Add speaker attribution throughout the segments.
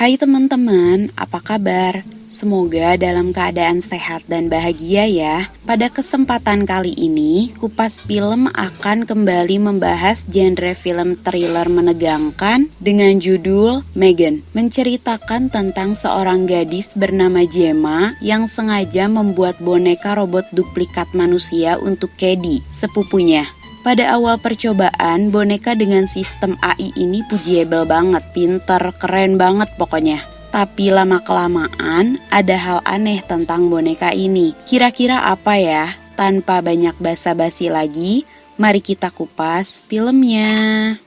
Speaker 1: Hai teman-teman, apa kabar? Semoga dalam keadaan sehat dan bahagia ya. Pada kesempatan kali ini, Kupas Film akan kembali membahas genre film thriller menegangkan dengan judul Megan. Menceritakan tentang seorang gadis bernama Gemma yang sengaja membuat boneka robot duplikat manusia untuk Cady, sepupunya. Pada awal percobaan, boneka dengan sistem AI ini pujiable banget, pinter, keren banget pokoknya. Tapi lama-kelamaan ada hal aneh tentang boneka ini. Kira-kira apa ya? Tanpa banyak basa-basi lagi, mari kita kupas filmnya.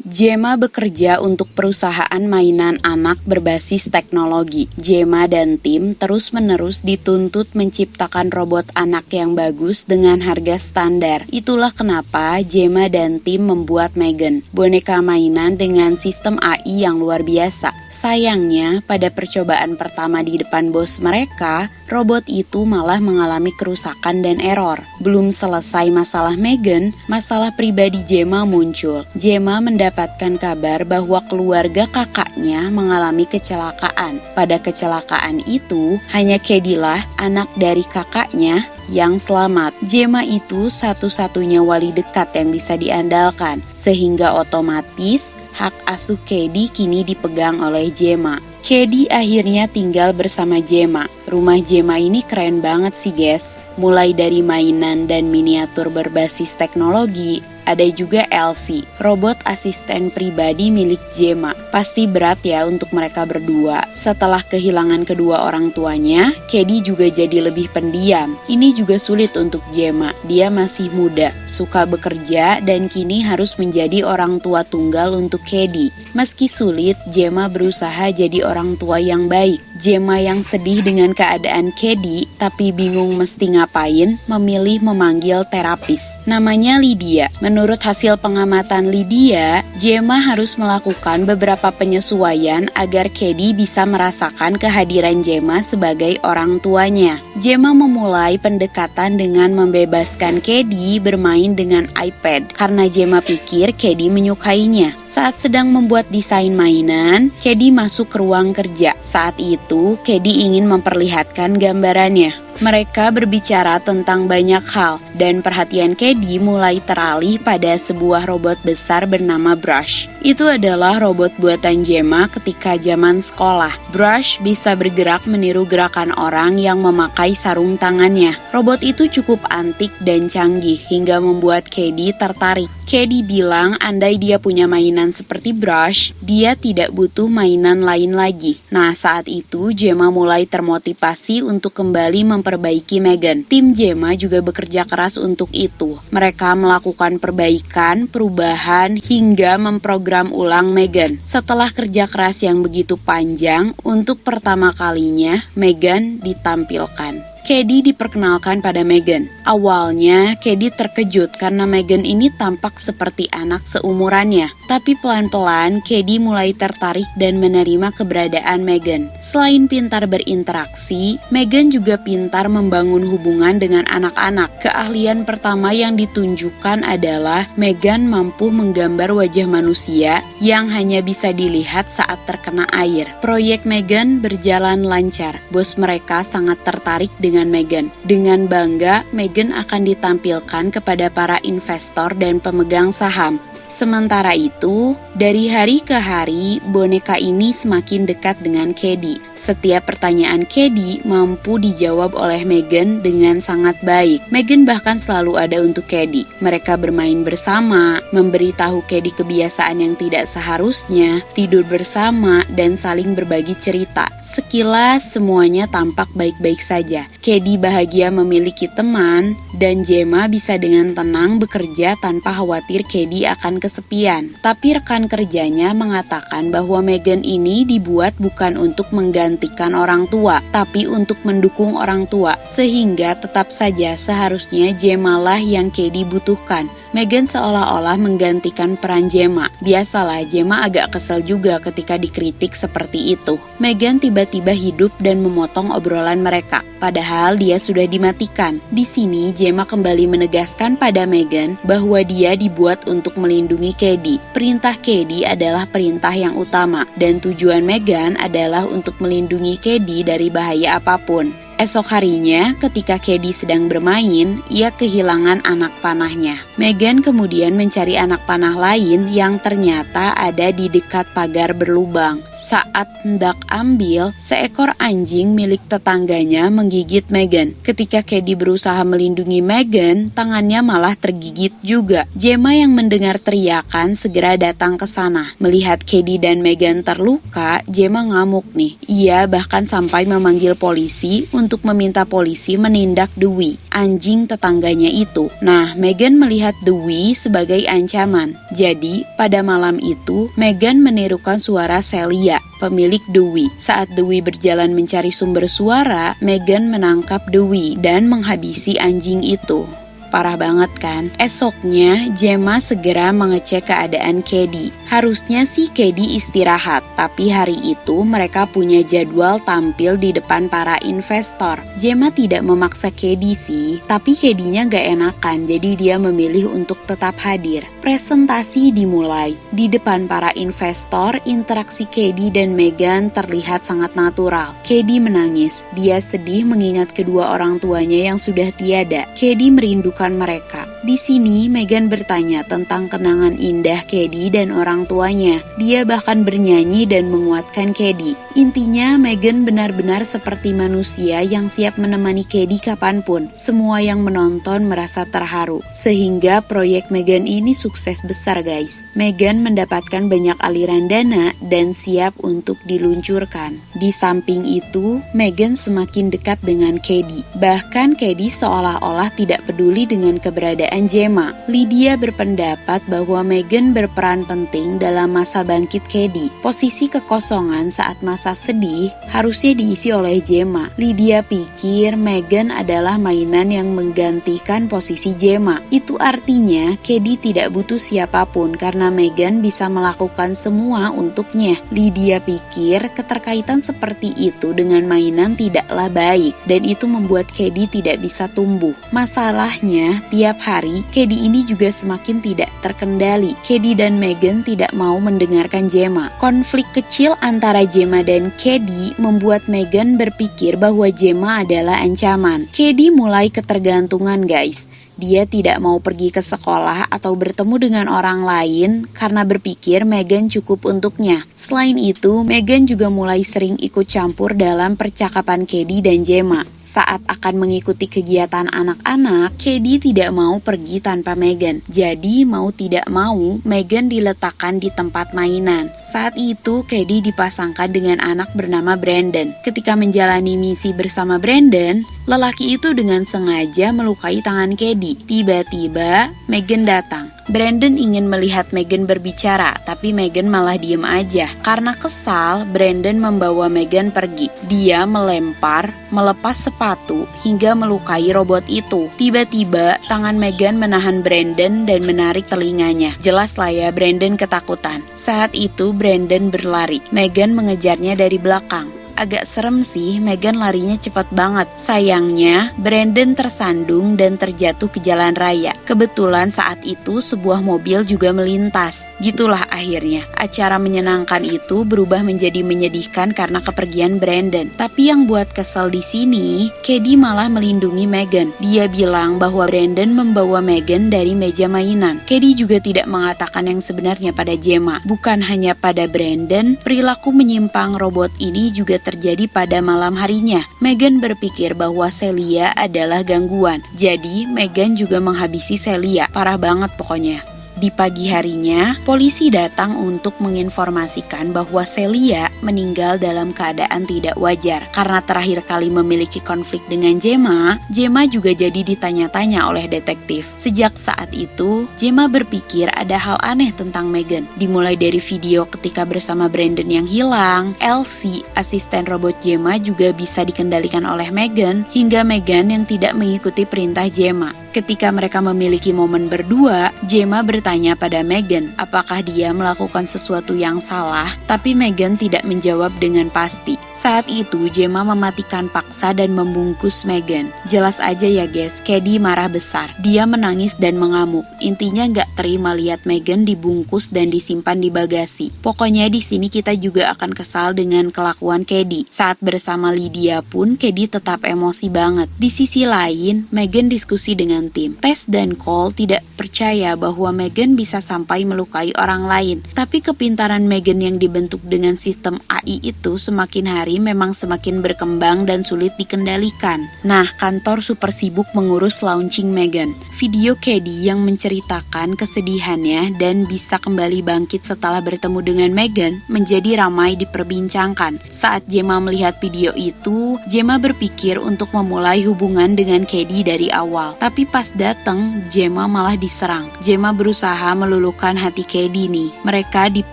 Speaker 1: Gemma bekerja untuk perusahaan mainan anak berbasis teknologi. Gemma dan tim terus-menerus dituntut menciptakan robot anak yang bagus dengan harga standar. Itulah kenapa Gemma dan tim membuat Megan, boneka mainan dengan sistem AI yang luar biasa. Sayangnya, pada percobaan pertama di depan bos mereka, robot itu malah mengalami kerusakan dan error. Belum selesai masalah Megan, masalah pribadi Gemma muncul. Gemma mendapatkan kabar bahwa keluarga kakaknya mengalami kecelakaan. Pada kecelakaan itu, hanya Cady lah anak dari kakaknya yang selamat. Gemma itu satu-satunya wali dekat yang bisa diandalkan, sehingga otomatis hak asuh Cady kini dipegang oleh Gemma. Cady akhirnya tinggal bersama Gemma. Rumah Gemma ini keren banget sih guys. Mulai dari mainan dan miniatur berbasis teknologi, ada juga Elsie, robot asisten pribadi milik Gemma. Pasti berat ya untuk mereka berdua. Setelah kehilangan kedua orang tuanya, Cady juga jadi lebih pendiam. Ini juga sulit untuk Gemma. Dia masih muda, suka bekerja, dan kini harus menjadi orang tua tunggal untuk Cady. Meski sulit, Gemma berusaha jadi orang tua yang baik. Gemma yang sedih dengan keadaan Cady, tapi bingung mesti ngapain, memilih memanggil terapis. Namanya Lydia. Menurut hasil pengamatan Lydia, Gemma harus melakukan beberapa penyesuaian agar Cady bisa merasakan kehadiran Gemma sebagai orang tuanya. Gemma memulai pendekatan dengan membebaskan Cady bermain dengan iPad karena Gemma pikir Cady menyukainya. Saat sedang membuat desain mainan, Cady masuk ke ruang kerja. Saat itu, Cady ingin memperlihatkan gambarannya. Mereka berbicara tentang banyak hal, dan perhatian Cady mulai teralih pada sebuah robot besar bernama Brush. Itu adalah robot buatan Gemma ketika zaman sekolah. Brush bisa bergerak meniru gerakan orang yang memakai sarung tangannya. Robot itu cukup antik dan canggih hingga membuat Cady tertarik. Cady bilang andai dia punya mainan seperti Brush, dia tidak butuh mainan lain lagi. Nah, saat itu Gemma mulai termotivasi untuk kembali memperbaiki Megan. Tim Gemma juga bekerja keras untuk itu. Mereka melakukan perbaikan, perubahan, hingga memprogram ulang Megan. Setelah kerja keras yang begitu panjang, untuk pertama kalinya Megan ditampilkan. Cady diperkenalkan pada Megan. Awalnya, Cady terkejut karena Megan ini tampak seperti anak seumurannya. Tapi pelan-pelan, Cady mulai tertarik dan menerima keberadaan Megan. Selain pintar berinteraksi, Megan juga pintar membangun hubungan dengan anak-anak. Keahlian pertama yang ditunjukkan adalah Megan mampu menggambar wajah manusia yang hanya bisa dilihat saat terkena air. Proyek Megan berjalan lancar. Bos mereka sangat tertarik dengan Megan. Dengan bangga, Megan akan ditampilkan kepada para investor dan pemegang saham. Sementara itu, dari hari ke hari, boneka ini semakin dekat dengan Cady. Setiap pertanyaan Cady mampu dijawab oleh Megan dengan sangat baik. Megan bahkan selalu ada untuk Cady. Mereka bermain bersama, memberitahu Cady kebiasaan yang tidak seharusnya, tidur bersama, dan saling berbagi cerita. Sekilas semuanya tampak baik-baik saja. Cady bahagia memiliki teman, dan Gemma bisa dengan tenang bekerja tanpa khawatir Cady akan kesepian. Tapi rekan kerjanya mengatakan bahwa Megan ini dibuat bukan untuk menggantikan orang tua, tapi untuk mendukung orang tua, sehingga tetap saja seharusnya Gemma lah yang Cady butuhkan. Megan seolah-olah menggantikan peran Gemma. Biasalah, Gemma agak kesel juga ketika dikritik seperti itu. Megan tiba-tiba hidup dan memotong obrolan mereka, padahal dia sudah dimatikan. Di sini, Gemma kembali menegaskan pada Megan bahwa dia dibuat untuk melindungi Cady. Perintah Cady adalah perintah yang utama, dan tujuan Megan adalah untuk melindungi Cady dari bahaya apapun. Esok harinya, ketika Cady sedang bermain, ia kehilangan anak panahnya. Megan kemudian mencari anak panah lain yang ternyata ada di dekat pagar berlubang. Saat hendak ambil, seekor anjing milik tetangganya menggigit Megan. Ketika Cady berusaha melindungi Megan, tangannya malah tergigit juga. Gemma yang mendengar teriakan segera datang ke sana. Melihat Cady dan Megan terluka, Gemma ngamuk nih. Ia bahkan sampai memanggil polisi untuk meminta polisi menindak Dewey, anjing tetangganya itu. Nah, Megan melihat Dewey sebagai ancaman. Jadi, pada malam itu, Megan menirukan suara Celia, pemilik Dewey. Saat Dewey berjalan mencari sumber suara, Megan menangkap Dewey dan menghabisi anjing itu. Parah banget kan? Esoknya, Gemma segera mengecek keadaan Cady. Harusnya sih Cady istirahat, tapi hari itu mereka punya jadwal tampil di depan para investor. Gemma tidak memaksa Cady sih, tapi Cady-nya gak enakan, jadi dia memilih untuk tetap hadir. Presentasi dimulai. Di depan para investor, interaksi Cady dan Megan terlihat sangat natural. Cady menangis. Dia sedih mengingat kedua orang tuanya yang sudah tiada. Cady merindukan mereka. Di sini, Megan bertanya tentang kenangan indah Cady dan orang tuanya. Dia bahkan bernyanyi dan menguatkan Cady. Intinya, Megan benar-benar seperti manusia yang siap menemani Cady kapanpun. Semua yang menonton merasa terharu. Sehingga proyek Megan ini sukses besar, guys. Megan mendapatkan banyak aliran dana dan siap untuk diluncurkan. Di samping itu, Megan semakin dekat dengan Cady. Bahkan Cady seolah-olah tidak peduli dengan keberadaan Gemma. Lydia berpendapat bahwa Megan berperan penting dalam masa bangkit Cady. Posisi kekosongan saat masa sedih harusnya diisi oleh Gemma. Lydia pikir Megan adalah mainan yang menggantikan posisi Gemma. Itu artinya Cady tidak butuh siapapun karena Megan bisa melakukan semua untuknya. Lydia pikir keterkaitan seperti itu dengan mainan tidaklah baik dan itu membuat Cady tidak bisa tumbuh. Masalahnya, tiap hari, Cady ini juga semakin tidak terkendali. Cady dan Megan tidak mau mendengarkan Gemma. Konflik kecil antara Gemma dan Cady membuat Megan berpikir bahwa Gemma adalah ancaman. Cady mulai ketergantungan, guys. Dia tidak mau pergi ke sekolah atau bertemu dengan orang lain karena berpikir Megan cukup untuknya. Selain itu, Megan juga mulai sering ikut campur dalam percakapan Cady dan Gemma. Saat akan mengikuti kegiatan anak-anak, Cady tidak mau pergi tanpa Megan. Jadi, mau tidak mau, Megan diletakkan di tempat mainan. Saat itu, Cady dipasangkan dengan anak bernama Brandon. Ketika menjalani misi bersama Brandon, lelaki itu dengan sengaja melukai tangan Cady. Tiba-tiba, Megan datang. Brandon ingin melihat Megan berbicara, tapi Megan malah diem aja. Karena kesal, Brandon membawa Megan pergi. Dia melempar, melepas sepatu, hingga melukai robot itu. Tiba-tiba, tangan Megan menahan Brandon dan menarik telinganya. Jelas lah ya, Brandon ketakutan. Saat itu, Brandon berlari. Megan mengejarnya dari belakang. Agak serem sih, Megan larinya cepat banget. Sayangnya, Brandon tersandung dan terjatuh ke jalan raya. Kebetulan saat itu sebuah mobil juga melintas. Gitulah akhirnya. Acara menyenangkan itu berubah menjadi menyedihkan karena kepergian Brandon. Tapi yang buat kesel di sini, Cady malah melindungi Megan. Dia bilang bahwa Brandon membawa Megan dari meja mainan. Cady juga tidak mengatakan yang sebenarnya pada Gemma. Bukan hanya pada Brandon, perilaku menyimpang robot ini juga terjadi pada malam harinya. Megan berpikir bahwa Celia adalah gangguan. Jadi, Megan juga menghabisi Celia. Parah banget pokoknya. Di pagi harinya, polisi datang untuk menginformasikan bahwa Celia meninggal dalam keadaan tidak wajar. Karena terakhir kali memiliki konflik dengan Gemma, Gemma juga jadi ditanya-tanya oleh detektif. Sejak saat itu, Gemma berpikir ada hal aneh tentang Megan. Dimulai dari video ketika bersama Brandon yang hilang, Elsie, asisten robot Gemma juga bisa dikendalikan oleh Megan, hingga Megan yang tidak mengikuti perintah Gemma. Ketika mereka memiliki momen berdua, Gemma bertanya pada Meghan apakah dia melakukan sesuatu yang salah, tapi Meghan tidak menjawab dengan pasti. Saat itu Gemma mematikan paksa dan membungkus Meghan. Jelas aja ya guys, Khady marah besar. Dia menangis dan mengamuk. Intinya nggak terima lihat Meghan dibungkus dan disimpan di bagasi. Pokoknya di sini kita juga akan kesal dengan kelakuan Khady. Saat bersama Lydia pun Khady tetap emosi banget. Di sisi lain, Meghan diskusi dengan tim. Tess dan Cole tidak percaya bahwa Meghan bisa sampai melukai orang lain. Tapi kepintaran Meghan yang dibentuk dengan sistem AI itu semakin hari memang semakin berkembang dan sulit dikendalikan. Nah, kantor super sibuk mengurus launching Meghan. Video Khady yang menceritakan kesedihannya dan bisa kembali bangkit setelah bertemu dengan Meghan menjadi ramai diperbincangkan. Saat Gemma melihat video itu, Gemma berpikir untuk memulai hubungan dengan Khady dari awal. Tapi pas datang, Gemma malah diserang. Gemma berusaha meluluhkan hati Khady nih. Mereka deep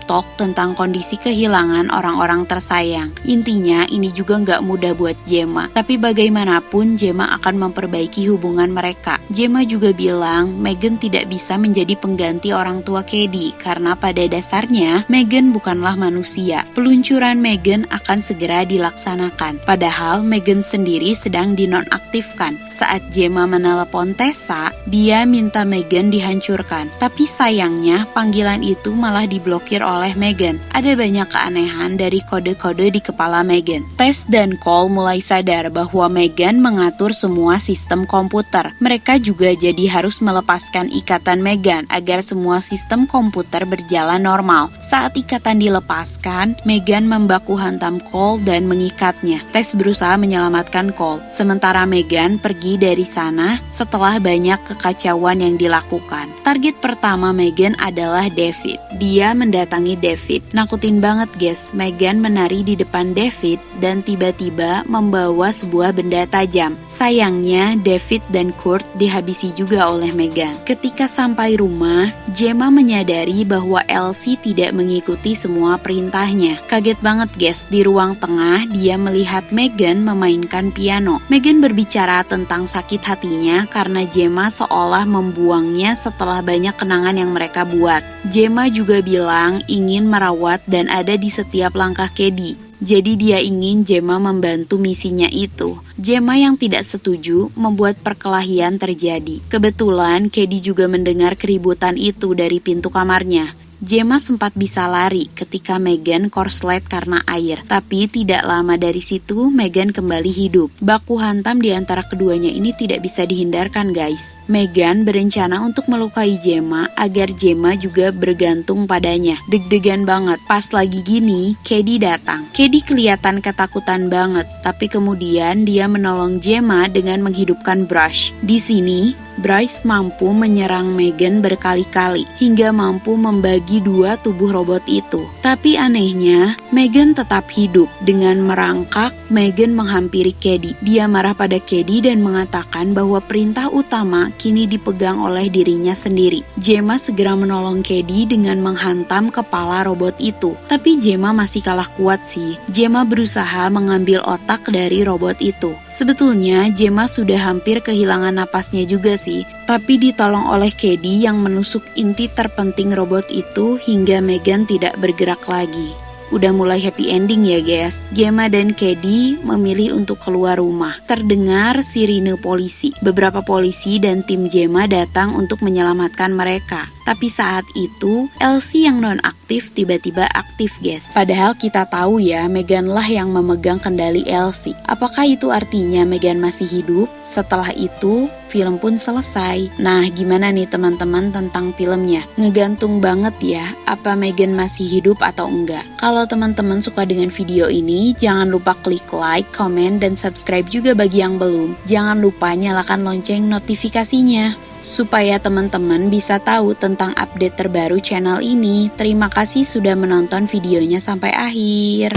Speaker 1: talk tentang kondisi kehilangan orang-orang tersayang. Intinya ini juga nggak mudah buat Gemma. Tapi bagaimanapun Gemma akan memperbaiki hubungan mereka. Gemma juga bilang Meghan tidak bisa menjadi pengganti orang tua Khady karena pada dasarnya Meghan bukanlah manusia. Peluncuran Meghan akan segera dilaksanakan. Padahal Meghan sendiri sedang dinonaktifkan. Saat Gemma menelepon Tessa, dia minta Meghan dihancurkan. Tapi sayangnya panggilan itu malah diblokir oleh Meghan. Ada banyak keanehan dari kode-kode di kepala Meghan. Tess dan Cole mulai sadar bahwa Meghan mengatur semua sistem komputer. Mereka juga jadi harus melepaskan ikatan Meghan agar semua sistem komputer berjalan normal. Saat ikatan dilepaskan, Meghan membaku hantam Cole dan mengikatnya. Tess berusaha menyelamatkan Cole, sementara Meghan pergi dari sana setelah banyak kekacauan yang dilakukan. Target pertama Meghan adalah David. Dia mendatangi David. Nakutin banget guys, Meghan menari di depan David dan tiba-tiba membawa sebuah benda tajam. Sayangnya David dan Kurt dihabisi juga oleh Meghan. Ketika sampai rumah, Gemma menyadari bahwa Elsie tidak mengikuti semua perintahnya. Kaget banget guys, di ruang tengah dia melihat Meghan memainkan piano. Meghan berbicara tentang sakit hatinya karena Gemma seolah membuangnya setelah banyak kenangan yang mereka buat. Gemma juga bilang ingin merawat dan ada di setiap langkah Khady. Jadi dia ingin Gemma membantu misinya itu. Gemma yang tidak setuju membuat perkelahian terjadi. Kebetulan Khady juga mendengar keributan itu dari pintu kamarnya. Gemma sempat bisa lari ketika Meghan korslet karena air. Tapi tidak lama dari situ Meghan kembali hidup. Baku hantam di antara keduanya ini tidak bisa dihindarkan guys. Meghan berencana untuk melukai Gemma agar Gemma juga bergantung padanya. Deg-degan banget. Pas lagi gini, Khady datang. Khady kelihatan ketakutan banget, tapi kemudian dia menolong Gemma dengan menghidupkan Brush. Di sini Bryce mampu menyerang Meghan berkali-kali hingga mampu membagi dua tubuh robot itu. Tapi anehnya, Meghan tetap hidup. Dengan merangkak, Meghan menghampiri Khady. Dia marah pada Khady dan mengatakan bahwa perintah utama kini dipegang oleh dirinya sendiri. Gemma segera menolong Khady dengan menghantam kepala robot itu. Tapi Gemma masih kalah kuat sih. Gemma berusaha mengambil otak dari robot itu. Sebetulnya Gemma sudah hampir kehilangan napasnya juga sih, tapi ditolong oleh Khady yang menusuk inti terpenting robot itu hingga Meghan tidak bergerak lagi. Udah mulai happy ending ya guys. Gemma dan Khady memilih untuk keluar rumah. Terdengar sirine polisi. Beberapa polisi dan tim Gemma datang untuk menyelamatkan mereka. Tapi saat itu, Elsie yang non-aktif tiba-tiba aktif guys. Padahal kita tahu ya, Meghan lah yang memegang kendali Elsie. Apakah itu artinya Meghan masih hidup? Setelah itu, film pun selesai. Nah, gimana nih teman-teman tentang filmnya? Ngegantung banget ya, apa Meghan masih hidup atau enggak. Kalau teman-teman suka dengan video ini, jangan lupa klik like, comment, dan subscribe juga bagi yang belum. Jangan lupa nyalakan lonceng notifikasinya supaya teman-teman bisa tahu tentang update terbaru channel ini. Terima kasih sudah menonton videonya sampai akhir.